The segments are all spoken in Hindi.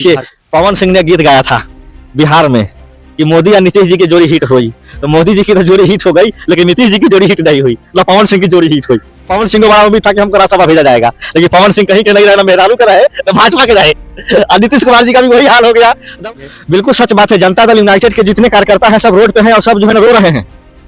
कि पवन सिंह ने गीत गाया था बिहार में कि मोदी और नीतीश जी की जोड़ी हिट हुई, तो मोदी जी की तो जोड़ी हिट हो गई लेकिन नीतीश जी की जोड़ी हिट नहीं हुई, ना पवन सिंह की जोड़ी हिट हुई। पवन सिंह को बड़ा उम्मीद था कि हमको राज्यसभा भेजा जाएगा, लेकिन पवन सिंह कहीं के नहीं रहे, ना मेहरारू का रहे ना भाजपा के रहे, और नीतीश कुमार जी का भी वही हाल हो गया। बिल्कुल सच बात है, जनता दल यूनाइटेड के जितने कार्यकर्ता हैं सब रोड पे हैं और सब जो है ना रो रहे हैं।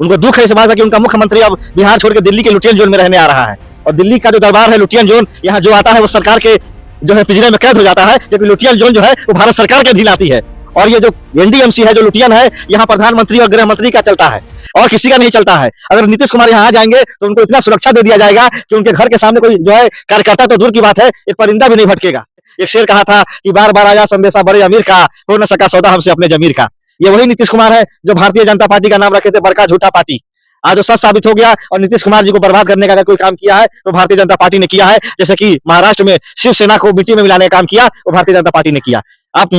उनको दुख है इस बात का कि उनका मुख्यमंत्री अब बिहार छोड़ के दिल्ली के लुटियन जोन में रहने आ रहा है, और दिल्ली का जो दरबार है लुटियन जोन, यहाँ जो आता है वो सरकार के जो है पिंजरे में कैद हो जाता है, क्योंकि लुटियन जोन जो है वो भारत सरकार के अधीन आती है। और ये जो एनडीएमसी है जो लुटियन है, यहाँ प्रधानमंत्री और गृह मंत्री का चलता है और किसी का नहीं चलता है। अगर नीतीश कुमार यहाँ आ जाएंगे तो उनको इतना सुरक्षा दे दिया जाएगा कि उनके घर के सामने कोई जो है कार्यकर्ता तो दूर की बात है, एक परिंदा भी नहीं भटकेगा। एक शेर कहा था कि बार बार आया संदेशा बड़े अमीर का, हो न सका सौदा हमसे अपने जमीर का। ये वही नीतीश कुमार है जो भारतीय जनता पार्टी का नाम रखे थे बड़का झूठा पार्टी, आज वो सच साबित हो गया। और नीतीश कुमार जी को बर्बाद करने का अगर कोई काम किया है तो भारतीय जनता पार्टी ने किया है, जैसे कि महाराष्ट्र में शिवसेना को मिट्टी में मिलाने का काम किया वो भारतीय जनता पार्टी ने किया। आप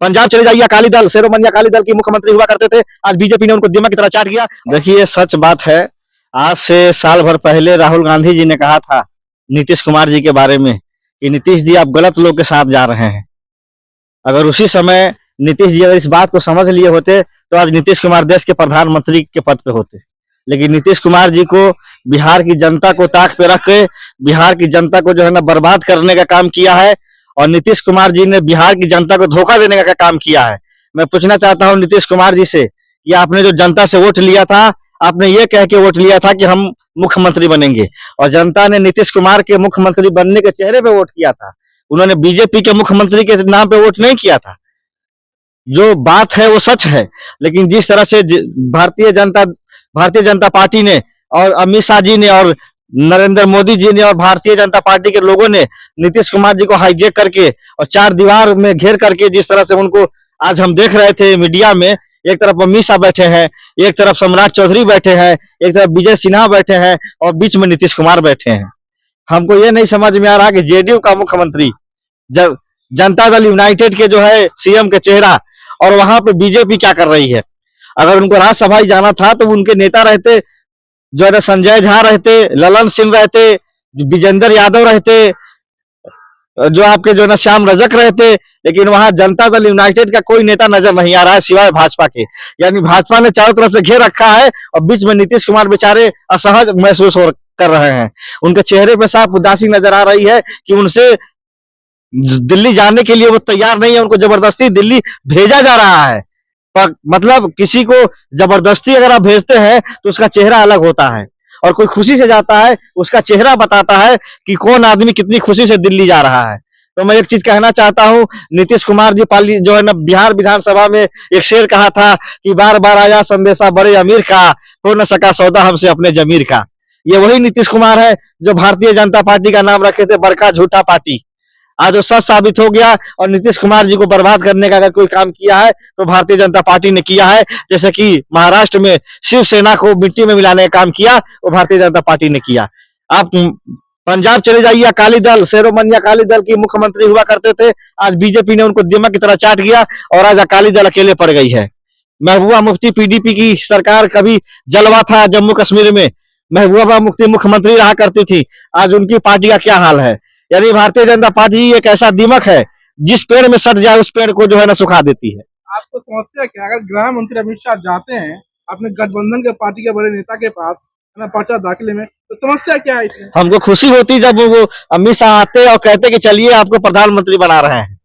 पंजाब चले जाइए, अकाली दल शेरोमणि अकाली दल की मुख्यमंत्री हुआ करते थे, आज बीजेपी ने उनको दिमाग की तरह चाट किया। देखिए सच बात है, आज से साल भर पहले राहुल गांधी जी ने कहा था नीतीश कुमार जी के बारे में कि नीतीश जी आप गलत लोग के साथ जा रहे हैं। अगर उसी समय नीतीश जी अगर इस बात को समझ लिए होते तो आज नीतीश कुमार देश के प्रधानमंत्री के पद पे होते। लेकिन नीतीश कुमार जी को बिहार की जनता को ताक पे रख के बिहार की जनता को जो है ना बर्बाद करने का काम किया है, और नीतीश कुमार जी ने बिहार की जनता को धोखा देने का काम किया है। मैं पूछना चाहता हूं नीतीश कुमार जी से कि आपने जो जनता से वोट लिया था, आपने ये कह के वोट लिया था कि हम मुख्यमंत्री बनेंगे, और जनता ने नीतीश कुमार के मुख्यमंत्री बनने के चेहरे पे वोट किया था। उन्होंने बीजेपी के मुख्यमंत्री के नाम पे वोट नहीं किया था। जो बात है वो सच है, लेकिन जिस तरह से भारतीय जनता पार्टी ने और अमित शाह जी ने और नरेंद्र मोदी जी ने और भारतीय जनता पार्टी के लोगों ने नीतीश कुमार जी को हाईजैक करके और चार दीवार में घेर करके जिस तरह से उनको आज हम देख रहे थे मीडिया में, एक तरफ अमित शाह बैठे हैं, एक तरफ सम्राट चौधरी बैठे हैं, एक तरफ विजय सिन्हा बैठे हैं और बीच में नीतीश कुमार बैठे हैं। हमको ये नहीं समझ में आ रहा कि जेडीयू का मुख्यमंत्री जब जनता दल यूनाइटेड के जो है सीएम के चेहरा, और वहां पे बीजेपी क्या कर रही है। अगर उनको राज्यसभा ही जाना था तो उनके नेता रहते जो है संजय झा रहते, ललन सिंह रहते, विजेंद्र यादव रहते, जो आपके जो है ना श्याम रजक रहते, लेकिन वहां जनता दल यूनाइटेड का कोई नेता नजर नहीं आ रहा है सिवाय भाजपा के। यानी भाजपा ने चारों तरफ से घेर रखा है और बीच में नीतीश कुमार बेचारे असहज महसूस कर रहे हैं। उनके चेहरे पे साफ उदासी नजर आ रही है कि उनसे दिल्ली जाने के लिए वो तैयार नहीं है, उनको जबरदस्ती दिल्ली भेजा जा रहा है। पर मतलब किसी को जबरदस्ती अगर आप भेजते हैं तो उसका चेहरा अलग होता है, और कोई खुशी से जाता है उसका चेहरा बताता है कि कौन आदमी कितनी खुशी से दिल्ली जा रहा है। तो मैं एक चीज कहना चाहता हूं, नीतीश कुमार जी जो है ना बिहार विधानसभा में एक शेर कहा था कि बार बार आया संदेशा बड़े अमीर का, हो न सका सौदा हमसे अपने जमीर का। ये वही नीतीश कुमार है जो भारतीय जनता पार्टी का नाम रखे थे बड़का झूठा पार्टी, आज वो सच साबित हो गया। और नीतीश कुमार जी को बर्बाद करने का अगर कोई काम किया है तो भारतीय जनता पार्टी ने किया है, जैसे कि महाराष्ट्र में शिवसेना को मिट्टी में मिलाने का काम किया वो भारतीय जनता पार्टी ने किया। आप पंजाब चले जाइए, अकाली दल शेरोमणि अकाली दल की मुख्यमंत्री हुआ करते थे, आज बीजेपी ने उनको दिमाग की तरह चाट किया और आज अकाली दल अकेले पड़ गई है। महबूबा मुफ्ती पीडीपी की सरकार कभी जलवा था जम्मू कश्मीर में, महबूबा मुफ्ती मुख्यमंत्री रहा करती थी, आज उनकी पार्टी का क्या हाल है। यानी भारतीय जनता पार्टी एक ऐसा दिमक है जिस पेड़ में सट जाए उस पेड़ को जो है ना सुखा देती है। आपको समस्या क्या, अगर गृह मंत्री अमित शाह जाते हैं अपने गठबंधन के पार्टी के बड़े नेता के पास पर्चा दाखिले में, तो समस्या क्या है इसमें? हमको खुशी होती जब वो अमित शाह आते और कहते कि चलिए आपको प्रधानमंत्री बना रहे हैं,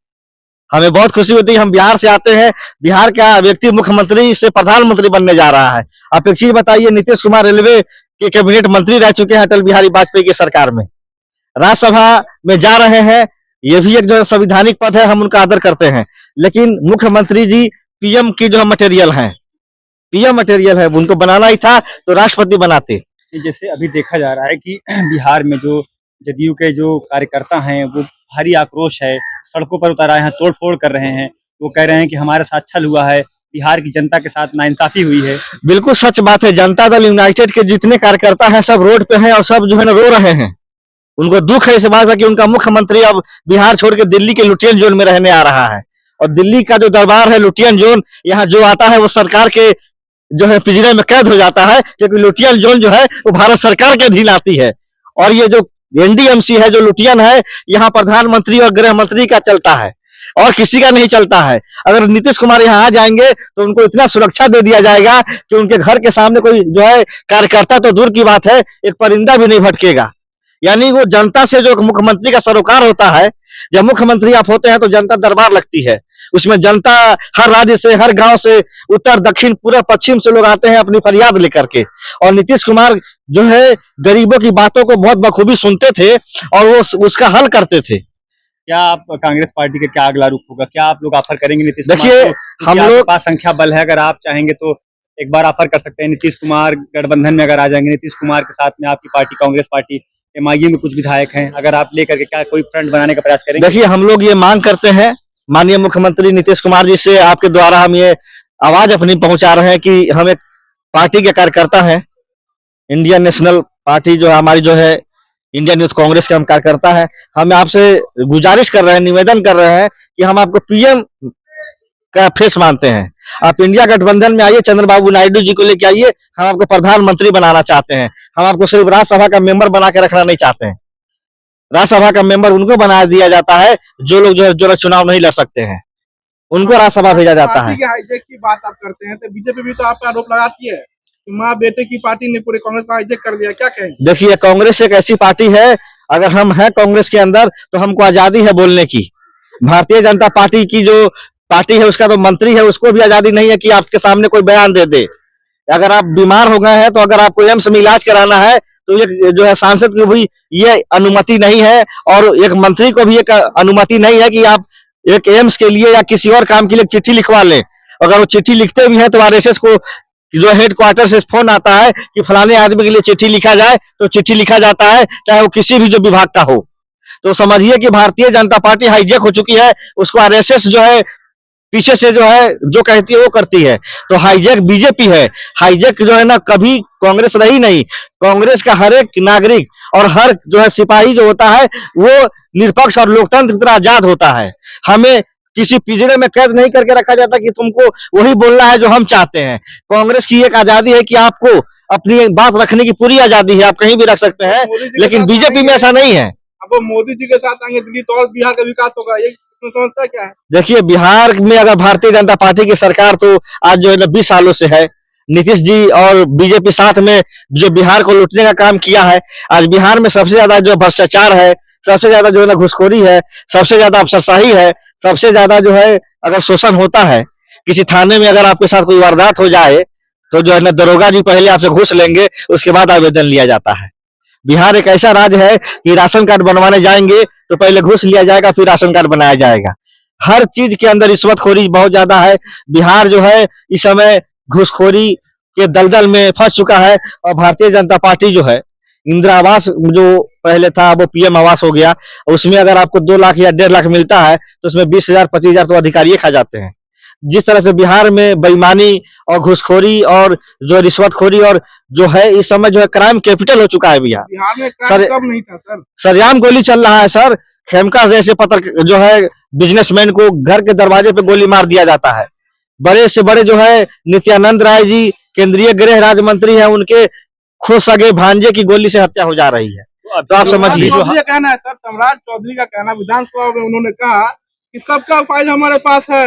हमें बहुत खुशी होती है। हम बिहार से आते हैं, बिहार का व्यक्ति मुख्यमंत्री से प्रधानमंत्री बनने जा रहा है। आप एक चीज बताइए, नीतीश कुमार रेलवे के कैबिनेट मंत्री रह चुके हैं अटल बिहारी वाजपेयी की सरकार में, राज्यसभा में जा रहे हैं, ये भी एक जो संवैधानिक पद है, हम उनका आदर करते हैं। लेकिन मुख्यमंत्री जी पीएम की जो मटेरियल है, पीएम मटेरियल है, उनको बनाना ही था तो राष्ट्रपति बनाते। जैसे अभी देखा जा रहा है कि बिहार में जो जदयू के जो कार्यकर्ता हैं वो भारी आक्रोश है, सड़कों पर उतर आए हैं, तोड़ फोड़ कर रहे हैं। वो कह रहे हैं कि हमारे साथ छल हुआ है, बिहार की जनता के साथ नाइंसाफी हुई है। बिल्कुल सच बात है, जनता दल यूनाइटेड के जितने कार्यकर्ता हैं सब रोड पे हैं और सब जो है ना रो रहे हैं। उनको दुख है इस बात का कि उनका मुख्यमंत्री अब बिहार छोड़ के दिल्ली के लुटियन जोन में रहने आ रहा है, और दिल्ली का जो दरबार है लुटियन जोन, यहाँ जो आता है वो सरकार के जो है पिंजरे में कैद हो जाता है, क्योंकि लुटियन जोन जो है वो भारत सरकार के अधीन आती है। और ये जो एनडीएमसी है जो लुटियन है, यहाँ प्रधानमंत्री और गृह मंत्री का चलता है। और किसी का नहीं चलता है। अगर नीतीश कुमार यहाँ आ जाएंगे तो उनको इतना सुरक्षा दे दिया जाएगा कि उनके घर के सामने कोई जो है कार्यकर्ता तो दूर की बात है, एक परिंदा भी नहीं भटकेगा। यानी वो जनता से जो मुख्यमंत्री का सरोकार होता है, जब मुख्यमंत्री आप होते हैं तो जनता दरबार लगती है। उसमें जनता हर राज्य से, हर गांव से, उत्तर दक्षिण पूरा पश्चिम से लोग आते हैं अपनी फरियाद लेकर के। और नीतीश कुमार जो है गरीबों की बातों को बहुत बखूबी सुनते थे और वो उसका हल करते थे। क्या आप कांग्रेस पार्टी का क्या अगला रुख होगा? क्या आप लोग ऑफर करेंगे नीतीश कुमार देखिए, को? हम आपके लोग पास संख्या बल है, अगर आप चाहेंगे तो एक बार ऑफर कर सकते हैं। नीतीश कुमार गठबंधन में अगर आ जाएंगे, नीतीश कुमार के साथ में आपकी पार्टी कांग्रेस पार्टी, एमआईएम में कुछ विधायक हैं, अगर आप लेकर के क्या कोई फ्रंट बनाने का प्रयास करेंगे? देखिए, हम लोग ये मांग करते हैं माननीय मुख्यमंत्री नीतीश कुमार जी से, आपके द्वारा हम ये आवाज अपनी पहुंचा रहे हैं कि हम एक पार्टी के कार्यकर्ता हैं। इंडियन नेशनल पार्टी जो हमारी जो है इंडियन यूथ कांग्रेस के हम कार्यकर्ता हैं। हम आपसे गुजारिश कर रहे हैं, निवेदन कर रहे हैं कि हम आपको पीएम का फेस मानते हैं। आप इंडिया गठबंधन में आइए, चंद्रबाबू नायडू जी को लेके आइए। हम आपको प्रधानमंत्री बनाना चाहते हैं। हम आपको सिर्फ राज्यसभा का मेंबर बना के रखना नहीं चाहते हैं। राज्यसभा का मेंबर उनको बना दिया जाता है जो लोग जो है चुनाव नहीं लड़ सकते हैं, उनको राज्यसभा भेजा जाता है। पार्टी के हाईजैक की बात आप करते हैं तो बीजेपी भी तो आप पे आरोप लगाती है कि माँ बेटे की पार्टी ने पूरे कांग्रेस का हाईजैक कर दिया, क्या कहेंगे? देखिए, कांग्रेस एक ऐसी पार्टी है, अगर हम हैं कांग्रेस के अंदर तो हमको आजादी है बोलने की। भारतीय जनता पार्टी की जो पार्टी है उसका तो मंत्री है, उसको भी आजादी नहीं है कि आपके सामने कोई बयान दे दे। अगर आप बीमार हो गए हैं तो अगर आपको एम्स में इलाज कराना है तो ये जो है सांसद की भी ये अनुमति नहीं है और एक मंत्री को भी एक अनुमति नहीं है कि आप एक एम्स के लिए या किसी और काम के लिए चिट्ठी लिखवा लें। अगर वो चिट्ठी लिखते भी हैं तो आरएसएस को जो हेडक्वार्टर से फोन आता है कि फलाने आदमी के लिए चिट्ठी लिखा जाए तो चिट्ठी लिखा जाता है, चाहे वो किसी भी जो विभाग का हो। तो समझिए कि भारतीय जनता पार्टी हाईजैक हो चुकी है, उसको आरएसएस जो है पीछे से जो है जो कहती है वो करती है। तो हाईजैक बीजेपी है। हाईजैक जो है ना कभी कांग्रेस रही नहीं। कांग्रेस का हर एक नागरिक और हर जो है सिपाही जो होता है वो निष्पक्ष और लोकतंत्र की तरह आजाद होता है। हमें किसी पिंजरे में कैद नहीं करके रखा जाता कि तुमको वही बोलना है जो हम चाहते हैं। कांग्रेस की एक आजादी है कि आपको अपनी बात रखने की पूरी आजादी है, आप कहीं भी रख सकते हैं, लेकिन बीजेपी में ऐसा नहीं है। अब वो मोदी जी के साथ आएंगे दिल्ली तो और बिहार का विकास होगा, ये समस्या क्या है? देखिए, बिहार में अगर भारतीय जनता पार्टी की सरकार तो आज जो है 20 सालों से है, नीतीश जी और बीजेपी साथ में जो बिहार को लूटने का काम किया है। आज बिहार में सबसे ज्यादा जो भ्रष्टाचार है, सबसे ज्यादा जो है ना घुसखोरी है, सबसे ज्यादा अफसरशाही है, सबसे ज्यादा जो है अगर शोषण होता है। किसी थाने में अगर आपके साथ कोई वारदात हो जाए तो जो है ना दरोगा जी पहले आपसे घूस लेंगे, उसके बाद आवेदन लिया जाता है। बिहार एक ऐसा राज्य है कि राशन कार्ड बनवाने जाएंगे तो पहले घूस लिया जाएगा, फिर राशन कार्ड बनाया जाएगा। हर चीज के अंदर रिश्वतखोरी बहुत ज्यादा है। बिहार जो है इस समय घूसखोरी के दलदल में फंस चुका है। और भारतीय जनता पार्टी जो है इंदिरा आवास जो पहले था वो पीएम आवास हो गया। उसमें अगर आपको 2 लाख या 1.5 लाख मिलता है तो उसमें 20,000 25,000 तो अधिकारी खा जाते हैं। जिस तरह से बिहार में बेईमानी और घूसखोरी और जो रिश्वतखोरी और जो है इस समय जो है क्राइम कैपिटल हो चुका है बिहार। बिहार में क्राइम कब नहीं था सर? सरेआम गोली चल रहा है सर। खेमका जैसे पत्र जो है बिजनेसमैन को घर के दरवाजे पे गोली मार दिया जाता है। बड़े से बड़े जो है नित्यानंद राय जी केंद्रीय गृह राज्य मंत्री है, उनके खुद सगे भांजे की गोली से हत्या हो जा रही है। तो आप समझिए। चौधरी का कहना है सर, सम्राट चौधरी का कहना विधानसभा में उन्होंने कहा कि सबका फाइल हमारे पास है,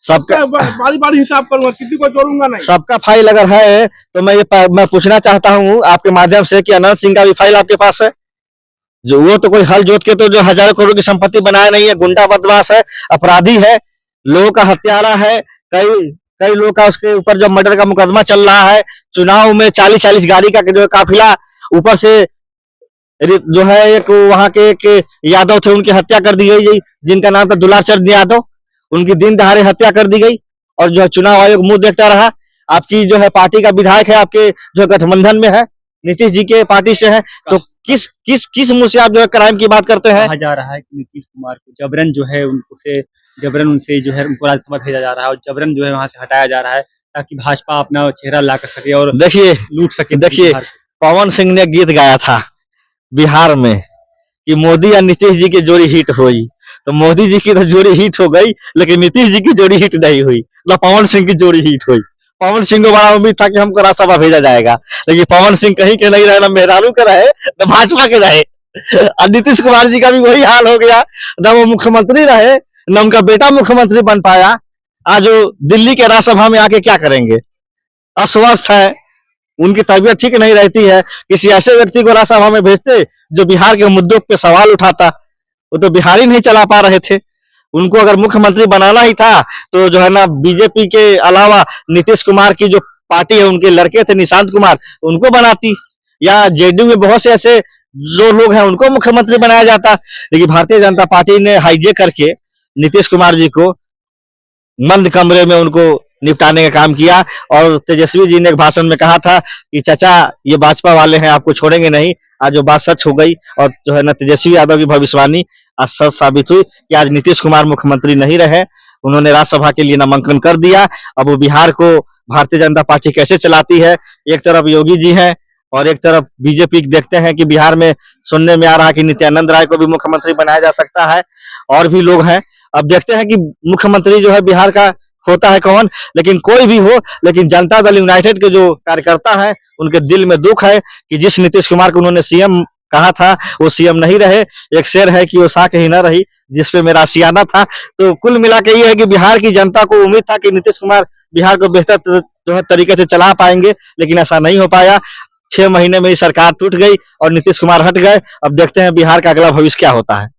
सबका बारी बारी हिसाब करूंगा, किसी को जोड़ूंगा नहीं। सबका फाइल अगर है तो मैं पूछना चाहता हूँ आपके माध्यम से कि अनंत सिंह का भी फाइल आपके पास है? जो वो तो कोई हल जोत के तो जो हजारों करोड़ की संपत्ति बनाया नहीं है, गुंडा बदमाश है, अपराधी है, लोगों का हत्यारा है। कई लोग का उसके ऊपर जो मर्डर का मुकदमा चल रहा है। चुनाव में 40-40 गाड़ी का जो काफिला ऊपर से जो है एक वहां के एक यादव थे, उनकी हत्या कर दी गई, जिनका नाम था दुलार चंद यादव। उनकी दिन दहाड़े हत्या कर दी गई और जो है चुनाव आयोग मुंह देखता रहा। आपकी जो है पार्टी का विधायक है, आपके जो गठबंधन में है, नीतीश जी के पार्टी से है, तो किस मुंह से आप जो है क्राइम की बात करते हैं? कहा जा रहा है कि नीतीश कुमार को जबरन जो है जबरन उनसे जो है उनको राज्यसभा भेजा जा रहा है और जबरन जो है वहां से हटाया जा रहा है ताकि भाजपा अपना चेहरा ला कर सके और देखिए लूट सके। देखिए, पवन सिंह ने गीत गाया था बिहार में कि मोदी या नीतीश जी की जोड़ी हिट हुई। तो मोदी जी की तो जोड़ी हिट हो गई, लेकिन नीतीश जी की जोड़ी हिट नहीं हुई, ना पवन सिंह की जोड़ी हिट हुई। पवन सिंह को बड़ा उम्मीद था कि हमको राज्यसभा भेजा जाएगा, लेकिन पवन सिंह कहीं के नहीं रहे, ना मेहरारू के रहे, ना भाजपा के रहे। और नीतीश कुमार जी का भी वही हाल हो गया, ना वो मुख्यमंत्री रहे न उनका बेटा मुख्यमंत्री बन पाया। आज वो दिल्ली के राज्यसभा में आके क्या करेंगे? अस्वस्थ है, उनकी तबीयत ठीक नहीं रहती है। किसी ऐसे व्यक्ति को राज्यसभा में भेजते जो बिहार के मुद्दों पे सवाल उठाता। वो तो बिहार ही नहीं चला पा रहे थे। उनको अगर मुख्यमंत्री बनाना ही था तो जो है ना बीजेपी के अलावा नीतीश कुमार की जो पार्टी है, उनके लड़के थे निशांत कुमार, उनको बनाती, या जेडीयू में बहुत से ऐसे जो लोग हैं उनको मुख्यमंत्री बनाया जाता। लेकिन भारतीय जनता पार्टी ने हाईजेक करके नीतीश कुमार जी को बंद कमरे में उनको निपटाने का काम किया। और तेजस्वी जी ने एक भाषण में कहा था कि चाचा ये भाजपा वाले हैं, आपको छोड़ेंगे नहीं। आज वो बात सच हो गई और जो है ना तेजस्वी यादव की भविष्यवाणी आज सच साबित हुई कि आज नीतीश कुमार मुख्यमंत्री नहीं रहे। उन्होंने राज्यसभा के लिए नामांकन कर दिया। अब वो बिहार को भारतीय जनता पार्टी कैसे चलाती है, एक तरफ योगी जी हैं और एक तरफ बीजेपी देखते हैं कि बिहार में सुनने में आ रहा है कि नित्यानंद राय को भी मुख्यमंत्री बनाया जा सकता है, और भी लोग हैं। अब देखते हैं कि मुख्यमंत्री जो है बिहार का होता है कौन। लेकिन कोई भी हो, लेकिन जनता दल यूनाइटेड के जो कार्यकर्ता हैं उनके दिल में दुख है कि जिस नीतीश कुमार को उन्होंने सीएम कहा था वो सीएम नहीं रहे। एक शेर है कि वो साख ही न रही जिसपे मेरा आशियाना था। तो कुल मिला के ये है कि बिहार की जनता को उम्मीद था कि नीतीश कुमार बिहार को बेहतर जो है तरीके से चला पाएंगे, लेकिन ऐसा नहीं हो पाया। 6 महीने में ही सरकार टूट गई और नीतीश कुमार हट गए। अब देखते हैं बिहार का अगला भविष्य क्या होता है।